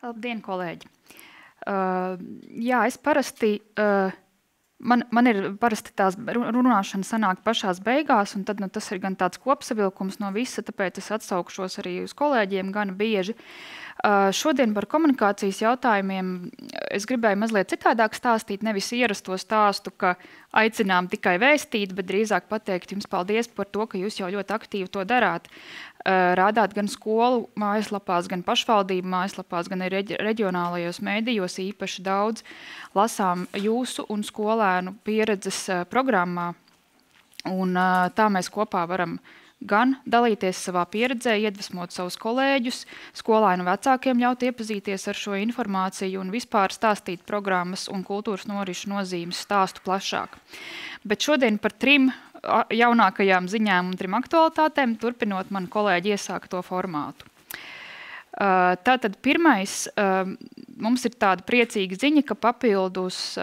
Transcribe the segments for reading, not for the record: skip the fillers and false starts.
Labdien, kolēģi! Jā, es parasti, man ir parasti tās runāšana sanāk pašās beigās, un tad tas ir gan tāds kopsavilkums no visa, tāpēc es atsaukšos arī uz kolēģiem gana bieži. Šodien par komunikācijas jautājumiem es gribēju mazliet citādāk stāstīt, nevis ierasto stāstu, ka aicinām tikai vēstīt, bet drīzāk pateikt jums paldies par to, ka jūs jau ļoti aktīvi to darāt. Rādāt gan skolu mājaslapās, gan pašvaldību mājaslapās, gan arī reģionālajos mēdījos īpaši daudz lasām jūsu un skolēnu pieredzes programmā. Un tā mēs kopā varam gan dalīties savā pieredzē, iedvesmot savus kolēģus, skolēnu vecākiem ļaut iepazīties ar šo informāciju un vispār stāstīt programmas un kultūras norišu nozīmes stāstu plašāk. Bet šodien par 3 jaunākajām ziņām un 3 aktualitātēm, turpinot manu kolēģi iesākto formātu. Tātad pirmais, mums ir tāda priecīga ziņa, ka papildus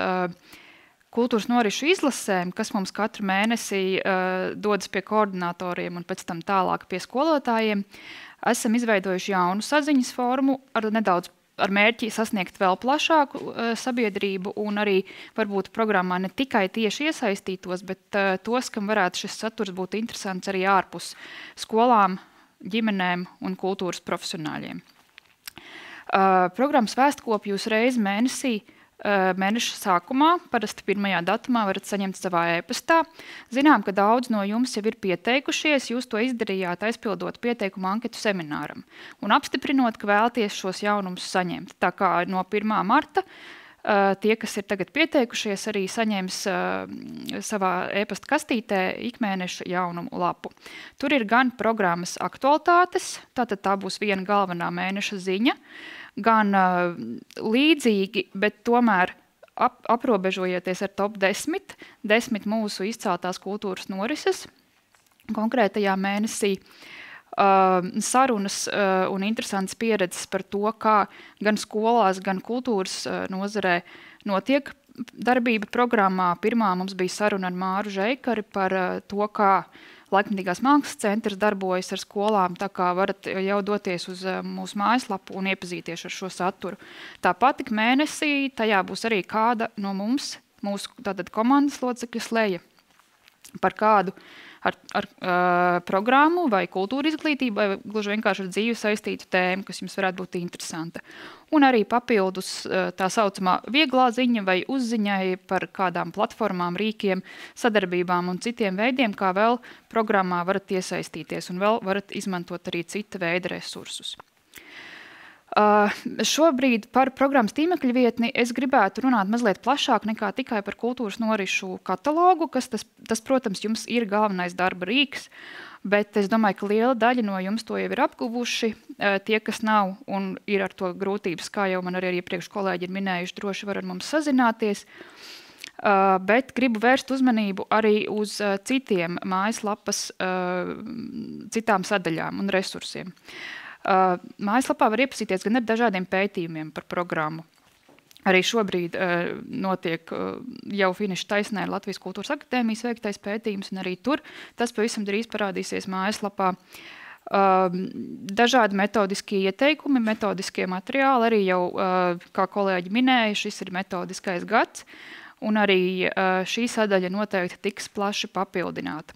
kultūras norišu izlasēm, kas mums katru mēnesi dodas pie koordinatoriem un pēc tam tālāk pie skolotājiem, esam izveidojuši jaunu saziņas formu ar mērķi sasniegt vēl plašāku sabiedrību un arī varbūt programmā ne tikai tieši iesaistītos, bet tos, kam varētu šis saturs būt interesants arī ārpus skolām, ģimenēm un kultūras profesionāļiem. Programmas vēstkopi jūs reizi mēnesī mēneša sākumā, parasti 1. datumā varat saņemt savā e-pastā. Zinām, ka daudz no jums jau ir pieteikušies, jūs to izdarījāt aizpildot pieteikumu anketu semināram un apstiprinot, ka vēlaties šos jaunumus saņemt. Tā kā no 1. marta tie, kas ir tagad pieteikušies, arī saņems savā e-pasta kastītē ikmēneša jaunumu lapu. Tur ir gan programmas aktualitātes, tātad tā būs viena galvenā mēneša ziņa, gan līdzīgi, bet tomēr aprobežojieties ar top 10 mūsu izceltās kultūras norises konkrētajā mēnesī, sarunas un interesants pieredzes par to, kā gan skolās, gan kultūras nozarē notiek darbība programmā. Pirmā mums bija saruna ar Māru Žeikari par to, kā Laikmatīgās mākslas centrs darbojas ar skolām, tā kā varat jau doties uz mūsu mājaslapu un iepazīties ar šo saturu. Tāpat ik mēnesī tajā būs arī kāda no mums, mūsu tātad komandas locekļa Sleja, par kādu ar programmu vai kultūra izglītību, vai gluži vienkārši ar dzīvi saistītu tēmu, kas jums varētu būt interesanta. Un arī papildus tā saucamā vieglā ziņa vai uzziņai par kādām platformām, rīkiem, sadarbībām un citiem veidiem, kā vēl programmā varat iesaistīties un vēl varat izmantot arī cita veida resursus. Šobrīd par programmas tīmekļa vietni es gribētu runāt mazliet plašāk nekā tikai par kultūras norišu katalogu, kas tas, protams, jums ir galvenais darba rīks, bet es domāju, ka liela daļa no jums to jau ir apguvuši. Tie, kas nav un ir ar to grūtības, kā jau man arī iepriekš kolēģi ir minējuši, droši var ar mums sazināties. Bet gribu vērst uzmanību arī uz citiem mājaslapas, citām sadaļām un resursiem. Mājaslapā var iepazīties gan ar dažādiem pētījumiem par programmu. Arī šobrīd notiek jau finiša taisnē Latvijas Kultūras akadēmijas veiktais pētījums, un arī tur tas pavisam drīz parādīsies mājaslapā. Dažādi metodiskie ieteikumi, metodiskie materiāli, arī jau, kā kolēģi minēja, šis ir metodiskais gads, un arī šī sadaļa noteikti tiks plaši papildināta.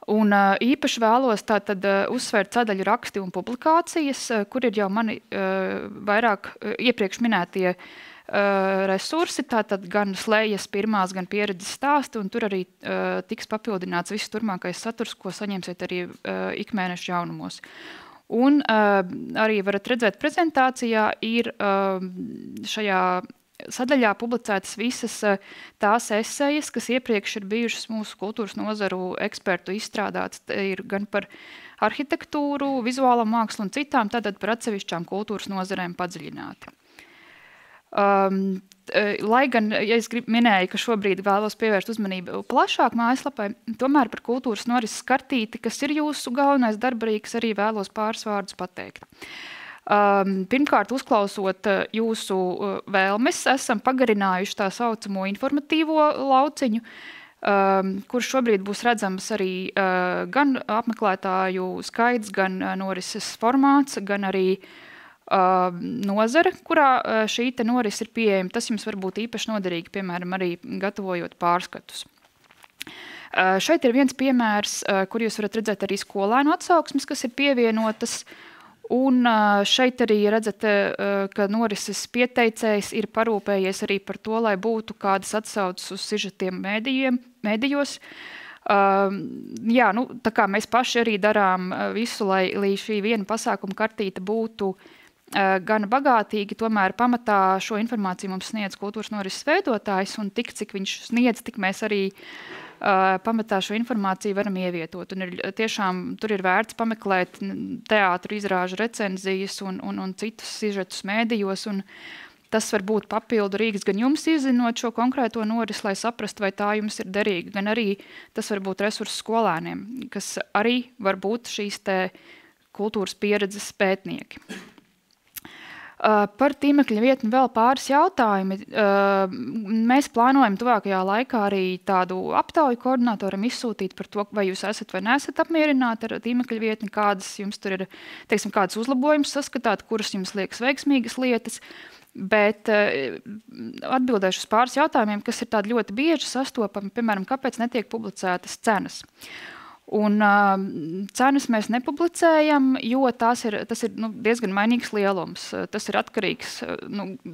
Un īpaši vēlos tātad uzsvērt sadaļu raksti un publikācijas, kur ir jau mani vairāk iepriekš minētie resursi, tātad gan Slejas pirmās, gan pieredzes stāsti, un tur arī tiks papildināts viss turmākais saturs, ko saņemsiet arī ikmēneša jaunumos. Un arī varat redzēt prezentācijā ir šajā sadaļā publicētas visas tās esejas, kas iepriekš ir bijušas mūsu kultūras nozaru ekspertu izstrādātas, ir gan par arhitektūru, vizuālo mākslu un citām, tātad par atsevišķām kultūras nozarēm padziļināti. Lai gan, ja es minēju, ka šobrīd vēlos pievērst uzmanību plašāk mājaslapai, tomēr par kultūras norises kartīti, kas ir jūsu galvenais darbarīgs, arī vēlos pāris vārdus pateikt. Pirmkārt, uzklausot jūsu vēlmes, esam pagarinājuši tā saucamo informatīvo lauciņu, kurš šobrīd būs redzams arī gan apmeklētāju skaits, gan norises formāts, gan arī nozare, kurā šī norise ir pieejama. Tas jums var būt īpaši noderīgi, piemēram, arī gatavojot pārskatus. Šeit ir viens piemērs, kur jūs varat redzēt arī skolēnu atsauksmes, kas ir pievienotas. Un šeit arī redzat, ka norises pieteicējs ir parūpējies arī par to, lai būtu kādas atsauces uz sižetiem mēdījos. Jā, nu, tā kā mēs paši arī darām visu, lai šī viena pasākuma kartīte būtu gan bagātīgi, tomēr pamatā šo informāciju mums sniedz kultūras norises veidotājs, un tik, cik viņš sniedz, tik mēs arī pamatā šo informāciju varam ievietot. Un tiešām tur ir vērts pameklēt teātru izrāžu recenzijas un citus sižetus mēdījos, un tas var būt papildu rīks gan jums izzinot šo konkrēto norisi, lai saprastu, vai tā jums ir derīga, gan arī tas var būt resurss skolēniem, kas arī var būt šīs te kultūras pieredzes pētnieki. Par tīmekļa vietni vēl pāris jautājumi. Mēs plānojam tuvākajā laikā arī tādu aptauju koordinatoram izsūtīt par to, vai jūs esat vai neesat apmierināti ar tīmekļa vietni, kādas jums tur ir, teiksim, kādas uzlabojumus saskatāt, kuras jums liekas veiksmīgas lietas. Bet atbildēšu uz pāris jautājumiem, kas ir tādi ļoti bieži sastopami, piemēram, kāpēc netiek publicētas cenas. Un cenas mēs nepublicējam, jo tas ir diezgan mainīgs lielums. Tas ir atkarīgs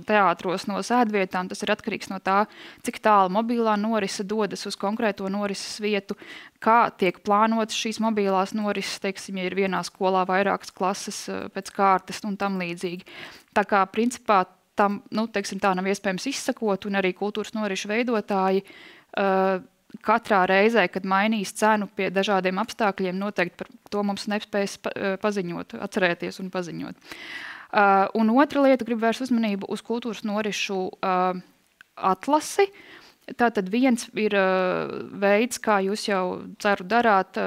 teātros no sēdvietām, tas ir atkarīgs no tā, cik tālu mobilā norise dodas uz konkrēto norises vietu, kā tiek plānotas šīs mobilās norises, teiksim, ja ir vienā skolā vairākas klases pēc kārtas un tam līdzīgi. Tā kā principā tam, teiksim, tā nav iespējams izsakot, un arī kultūras norišu veidotāji katrā reizē, kad mainīs cenu pie dažādiem apstākļiem, noteikti par to mums nespējas paziņot, atcerēties un paziņot. Un otra lieta, gribu vērst uzmanību uz kultūras norišu atlasi. Tātad viens ir veids, kā jūs jau ceru darāt,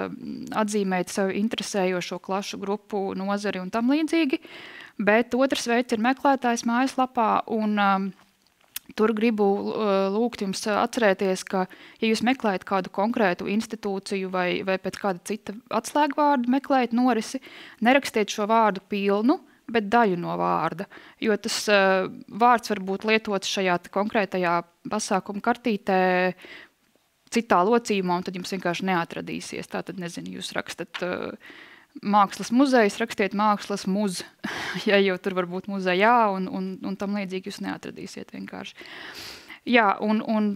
atzīmēt savu interesējošo klašu grupu, nozari un tam līdzīgi, bet otrs veids ir meklētājs mājaslapā, un tur gribu lūgt jums atcerēties, ka, ja jūs meklējat kādu konkrētu institūciju vai pēc kāda cita atslēgvārdu meklējat norisi, nerakstiet šo vārdu pilnu, bet daļu no vārda, jo tas vārds var būt lietots šajā konkrētajā pasākuma kartītē citā locījumā, un tad jums vienkārši neatradīsies. Tātad, nezinu, jūs rakstat mākslas muzejs, rakstiet mākslas muz, ja jau tur var būt muzejā, un tam līdzīgi jūs neatradīsiet vienkārši. Jā, un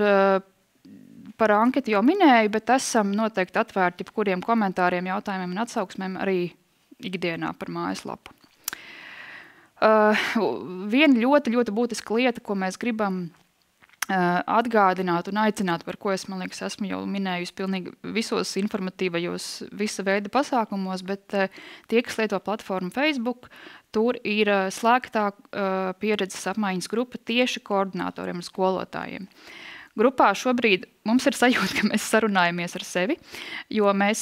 par anketi jau minēju, bet esam noteikti atvērti jebkuriem komentāriem, jautājumiem un atsauksmēm arī ikdienā par mājaslapu. Viena ļoti, ļoti būtiska lieta, ko mēs gribam atgādināt un aicināt, par ko es, man liekas, esmu jau minējusi pilnīgi visos informatīvajos visa veida pasākumos, bet tie, kas lieto platformu Facebook, tur ir slēgtā pieredzes apmaiņas grupa tieši koordinatoriem un skolotājiem. Grupā šobrīd mums ir sajūta, ka mēs sarunājamies ar sevi, jo mēs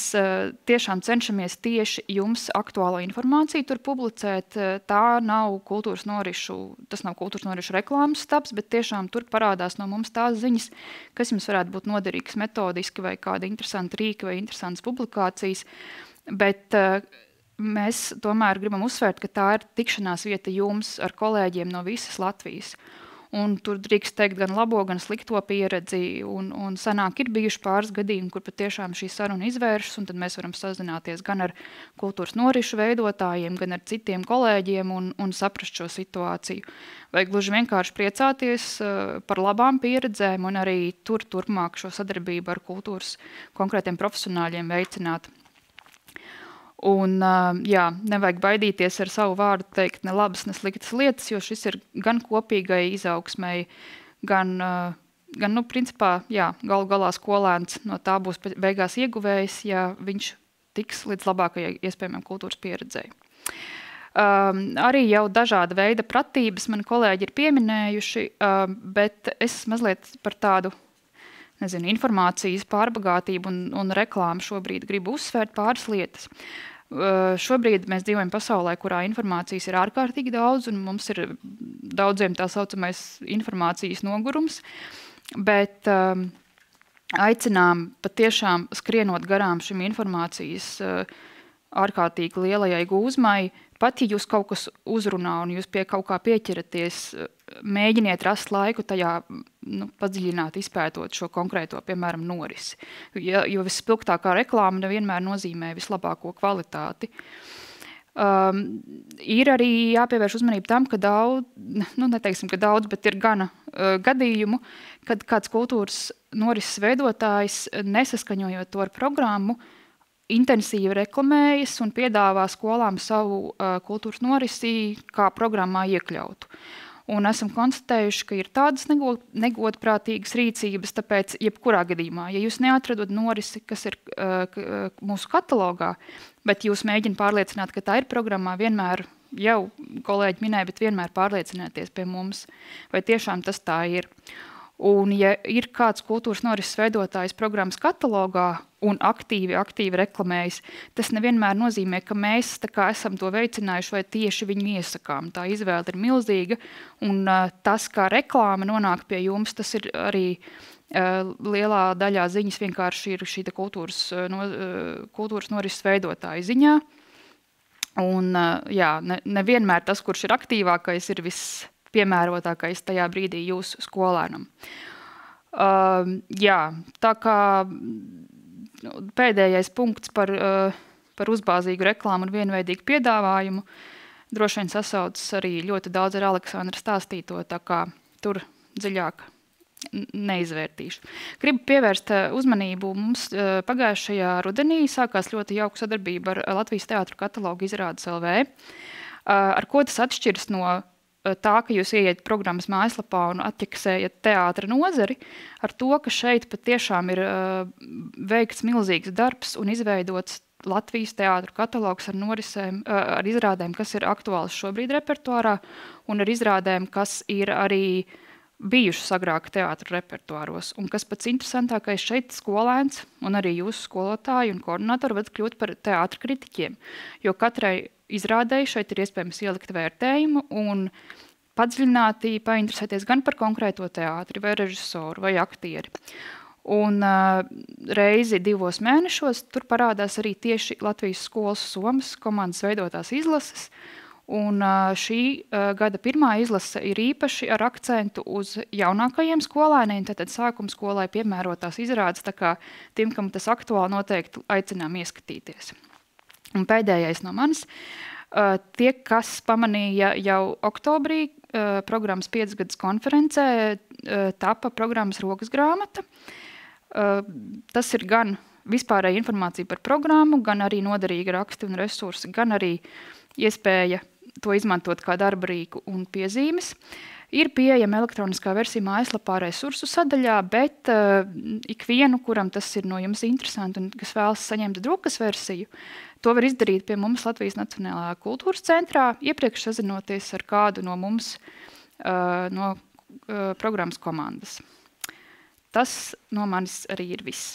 tiešām cenšamies tieši jums aktuālo informāciju tur publicēt. Tā nav kultūras norišu reklāmas stabs, bet tiešām tur parādās no mums tās ziņas, kas jums varētu būt noderīgas metodiski vai kāda interesanta rīka vai interesantas publikācijas. Bet mēs tomēr gribam uzsvērt, ka tā ir tikšanās vieta jums ar kolēģiem no visas Latvijas. Un tur drīkst teikt gan labo, gan slikto pieredzi, un sanāk ir bijuši pāris gadījumi, kur patiešām šī saruna izvēršas, un tad mēs varam sazināties gan ar kultūras norišu veidotājiem, gan ar citiem kolēģiem un saprast šo situāciju. Vai gluži vienkārši priecāties par labām pieredzēm un arī turpmāk šo sadarbību ar kultūras konkrētiem profesionāļiem veicināt. Un, jā, nevajag baidīties ar savu vārdu teikt ne labas, ne sliktas lietas, jo šis ir gan kopīgai izaugsmai, gan principā, jā, galu galā skolēns no tā būs beigās ieguvējis, ja viņš tiks līdz labākajai iespējamai kultūras pieredzei. Arī jau dažāda veida pratības mani kolēģi ir pieminējuši, bet es mazliet par tādu informācijas pārbagātību un reklāmu šobrīd gribu uzsvērt pāris lietas. Šobrīd mēs dzīvojam pasaulē, kurā informācijas ir ārkārtīgi daudz, un mums ir daudziem tā saucamais informācijas nogurums, bet aicinām patiešām skrienot garām šim informācijas ārkārtīgi lielajai gūzmai, pat, ja jūs kaut kas uzrunā un jūs pie kaut kā pieķeraties, mēģiniet rast laiku tajā padziļināt, izpētot šo konkrēto, piemēram, norisi. Jo visspilgtākā reklāma nevienmēr nozīmē vislabāko kvalitāti. Ir arī jāpievērš uzmanību tam, ka neteiksim, ka daudz, bet ir gana gadījumu, kad kāds kultūras norises veidotājs, nesaskaņojot to ar programmu, intensīvi reklamējas un piedāvā skolām savu kultūras norisi kā programmā iekļautu. Un esam konstatējuši, ka ir tādas negodprātīgas rīcības, tāpēc jebkurā gadījumā, ja jūs neatradot norisi, kas ir mūsu katalogā, bet jūs mēģina pārliecināt, ka tā ir programmā, vienmēr jau kolēģi minēja, bet vienmēr pārliecinieties pie mums, vai tiešām tas tā ir. Un ja ir kāds kultūras norises veidotājs programmas katalogā un aktīvi reklamējas, tas nevienmēr nozīmē, ka mēs tā kā esam to veicinājuši vai tieši viņu iesakām. Tā izvēle ir milzīga, un tas, kā reklāma nonāk pie jums, tas ir arī lielā daļā ziņas vienkārši ir šī kultūras norises veidotāja ziņā. Un nevienmēr tas, kurš ir aktīvākais, ir piemērotākais tajā brīdī jūsu skolēnam. Tā kā pēdējais punkts par uzbāzīgu reklāmu un vienveidīgu piedāvājumu droši vien sasaucas arī ļoti daudz ar Aleksandra stāstīto, tā kā tur dziļāk neizvērtīšu. Gribu pievērst uzmanību. Mums pagājušajā rudenī sākās ļoti jauka sadarbība ar Latvijas teātru katalogu izrādes LV. Ar ko tas atšķiras no tā, ka jūs ieiet programmas mājaslapā un atķeksējat teātra nozari, ar to, ka šeit patiešām ir veikts milzīgs darbs un izveidots Latvijas teātru katalogs ar izrādēm, kas ir aktuāls šobrīd repertuārā, un ar izrādēm, kas ir arī bijušas agrāk teātru repertuāros. Un kas pats interesantākais, šeit skolēns un arī jūsu skolotāji un koordinatori var kļūt par teātra kritiķiem, jo katrai izrādēji šeit ir iespējams ielikt vērtējumu un padziļināti painteresēties gan par konkrēto teātri, vai režisoru, vai aktieri. Un reizi 2 mēnešos tur parādās arī tieši Latvijas skolas Somas komandas veidotās izlases, un šī gada pirmā izlase ir īpaši ar akcentu uz jaunākajiem skolēniem, tātad sākuma skolai piemērotās izrādes, tā kā tiem, kam tas aktuāli, noteikti aicinām ieskatīties. Un pēdējais no manis, tie, kas pamanīja jau oktobrī programmas 5 gadus konferencē, tapa programmas rokas grāmata. Tas ir gan vispārēja informācija par programmu, gan arī noderīga raksti un resursi, gan arī iespēja to izmantot kā darba rīku un piezīmes. Ir pieejama elektroniskā versija mājaslapā resursu sadaļā, bet ikvienu, kuram tas ir no jums interesanti un kas vēlas saņemt drukas versiju, to var izdarīt pie mums Latvijas Nacionālajā kultūras centrā, iepriekš sazinoties ar kādu no mums no programmas komandas. Tas no manis arī ir viss.